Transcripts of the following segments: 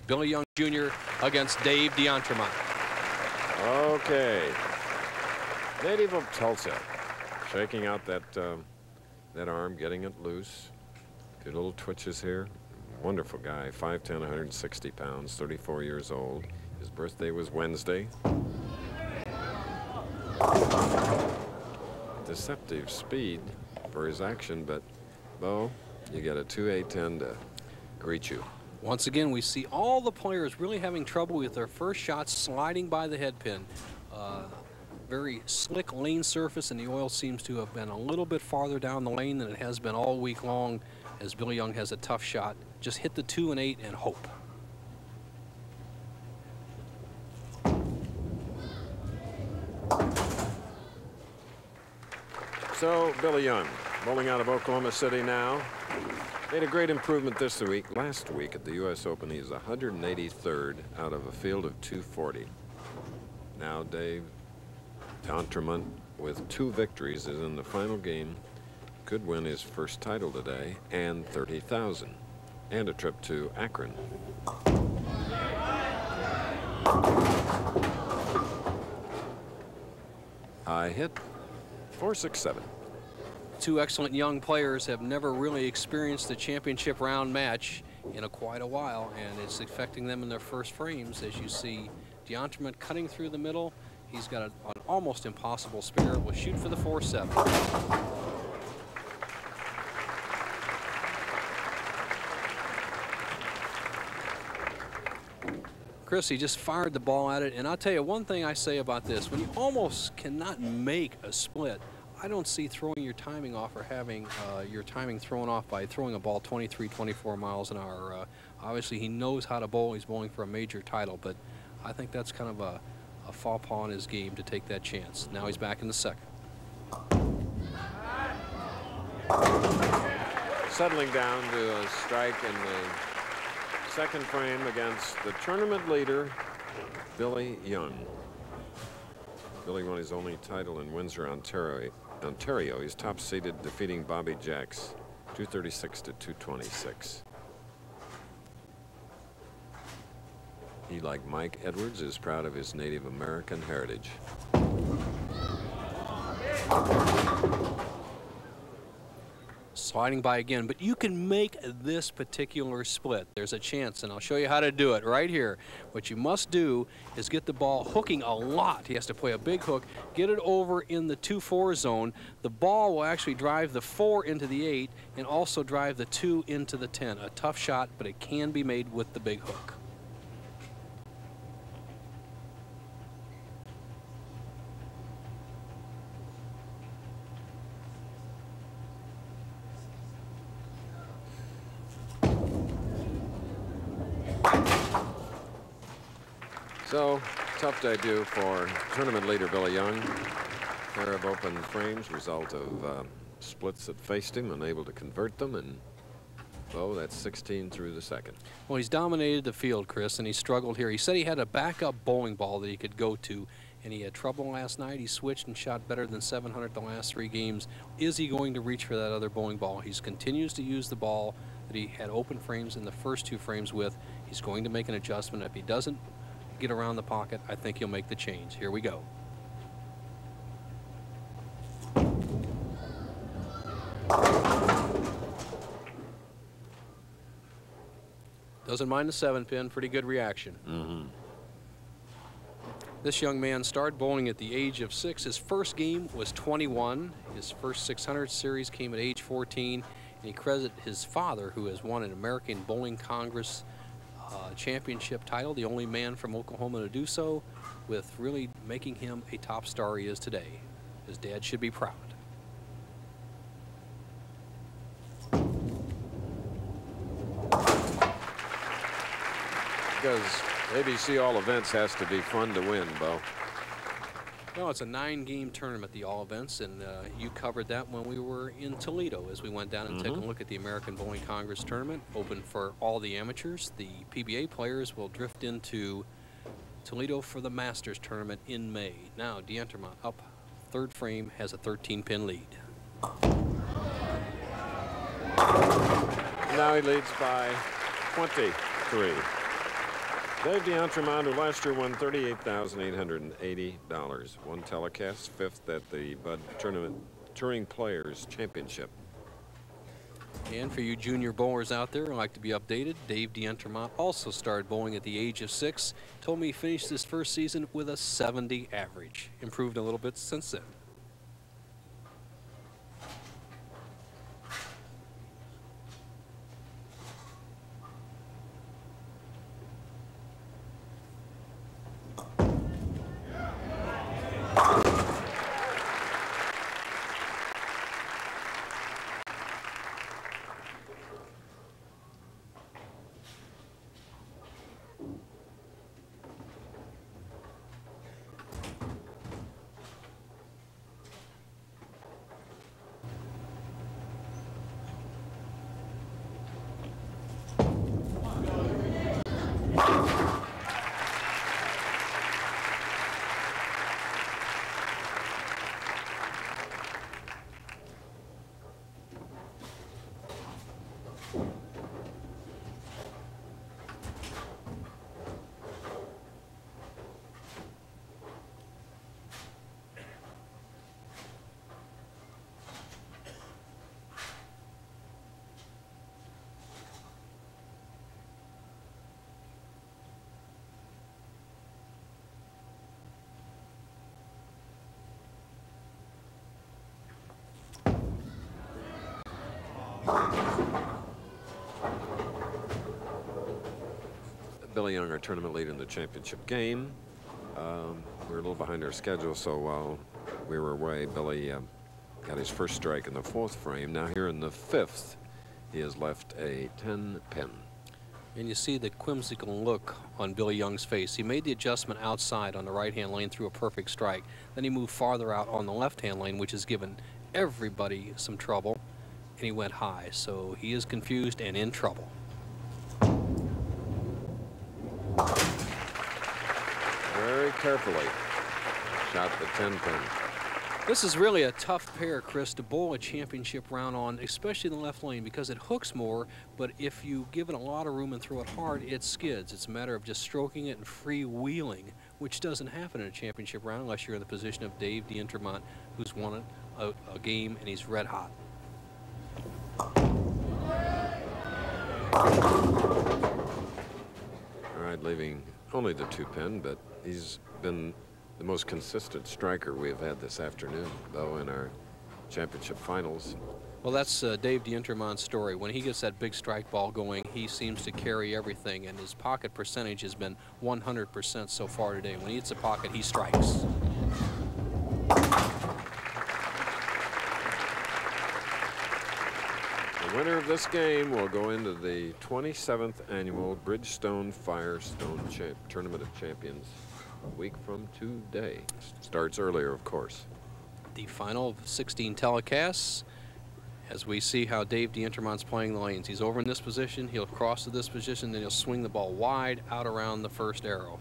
Billy Young Jr. against Dave D'Entremont. Okay. Native of Tulsa, shaking out that arm, getting it loose. A few little twitches here. Wonderful guy, 5'10", 160 pounds, 34 years old. His birthday was Wednesday. Deceptive speed for his action, but Bo, you get a 2.810 to greet you. Once again, we see all the players really having trouble with their first shots sliding by the head pin. Very slick lane surface, and the oil seems to have been a little bit farther down the lane than it has been all week long, as Billy Young has a tough shot. Just hit the 2 and 8 and hope. So Billy Young, bowling out of Oklahoma City now, made a great improvement this week. Last week at the U.S. Open, he's 183rd out of a field of 240. Now Dave D'Entremont, with 2 victories, is in the final game. Could win his first title today and $30,000 and a trip to Akron. High hit, 4-6-7. Two excellent young players have never really experienced a championship round match in quite a while, and it's affecting them in their first frames. As you see D'Entremont cutting through the middle, he's got an almost impossible spare. Will shoot for the 4-7. Chris, he just fired the ball at it, and I'll tell you one thing I say about this: when you almost cannot make a split, I don't see throwing your timing off or having your timing thrown off by throwing a ball 23, 24 miles an hour. Obviously, he knows how to bowl. He's bowling for a major title, but I think that's kind of a faux pas in his game to take that chance. Now he's back in the second. Settling down to a strike in the second frame against the tournament leader, Billy Young. Billy won his only title in Windsor, Ontario. He's top seeded, defeating Bobby Jacks 236 to 226. He, like Mike Edwards, is proud of his Native American heritage. Sliding by again, but you can make this particular split. There's a chance, and I'll show you how to do it right here. What you must do is get the ball hooking a lot. He has to play a big hook, get it over in the 2-4 zone. The ball will actually drive the 4 into the 8 and also drive the 2 into the 10. A tough shot, but it can be made with the big hook. So, tough debut for tournament leader Billy Young. Pair of open frames, result of splits that faced him, unable to convert them, and that's 16 through the second. Well, he's dominated the field, Chris, and he struggled here. He said he had a backup bowling ball that he could go to, and he had trouble last night. He switched and shot better than 700 the last 3 games. Is he going to reach for that other bowling ball? He continues to use the ball that he had open frames in the first 2 frames with. He's going to make an adjustment. If he doesn't get around the pocket, I think he'll make the change. Here we go. Doesn't mind the 7-pin. Pretty good reaction. This young man started bowling at the age of 6. His first game was 21. His first 600 series came at age 14. And he credits his father, who has won an American Bowling Congress championship title, the only man from Oklahoma to do so, with really making him a top star he is today. His dad should be proud. Because ABC All Events has to be fun to win, Bo. No, it's a 9-game tournament, the All Events, and you covered that when we were in Toledo as we went down and took a look at the American Bowling Congress tournament, open for all the amateurs. The PBA players will drift into Toledo for the Masters tournament in May. Now, D'Entremont up, 3rd frame, has a 13-pin lead. Now he leads by 23. Dave DeEntremont, who last year won $38,880, won telecast 5th at the Bud Tournament Touring Players Championship. And for you junior bowlers out there who like to be updated, Dave DeEntremont also started bowling at the age of 6. Told me he finished his first season with a 70 average. Improved a little bit since then. Billy Young, our tournament leader in the championship game. We're a little behind our schedule, so while we were away, Billy got his first strike in the 4th frame. Now here in the 5th, he has left a 10-pin. And you see the whimsical look on Billy Young's face. He made the adjustment outside on the right-hand lane through a perfect strike. Then he moved farther out on the left-hand lane, which has given everybody some trouble, and he went high. So he is confused and in trouble. Very carefully shot the 10-pin. This is really a tough pair, Chris, to bowl a championship round on, especially in the left lane, because it hooks more, but if you give it a lot of room and throw it hard, it skids. It's a matter of just stroking it and freewheeling, which doesn't happen in a championship round unless you're in the position of Dave DeEntremont, who's won a game and he's red hot. All right, leaving only the 2-pin, but he's been the most consistent striker we have had this afternoon, though, in our championship finals. Well, that's Dave DeEntremont's story. When he gets that big strike ball going, he seems to carry everything, and his pocket percentage has been 100% so far today. When he hits a pocket, he strikes. The winner of this game will go into the 27th annual Bridgestone Firestone Tournament of Champions a week from today. Starts earlier, of course. The final of 16 telecasts, as we see how Dave DeEntremont's playing the lanes. He's over in this position, he'll cross to this position, then he'll swing the ball wide out around the first arrow.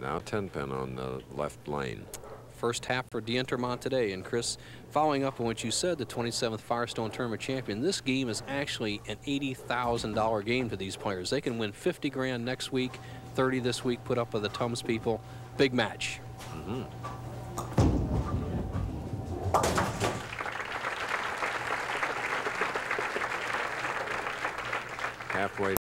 Now 10-pin on the left lane. First tap for DeEntremont today. And Chris, following up on what you said, the 27th Firestone Tournament champion, this game is actually an $80,000 game to these players. They can win 50 grand next week, 30 this week, put up with the TUMS people. Big match. Halfway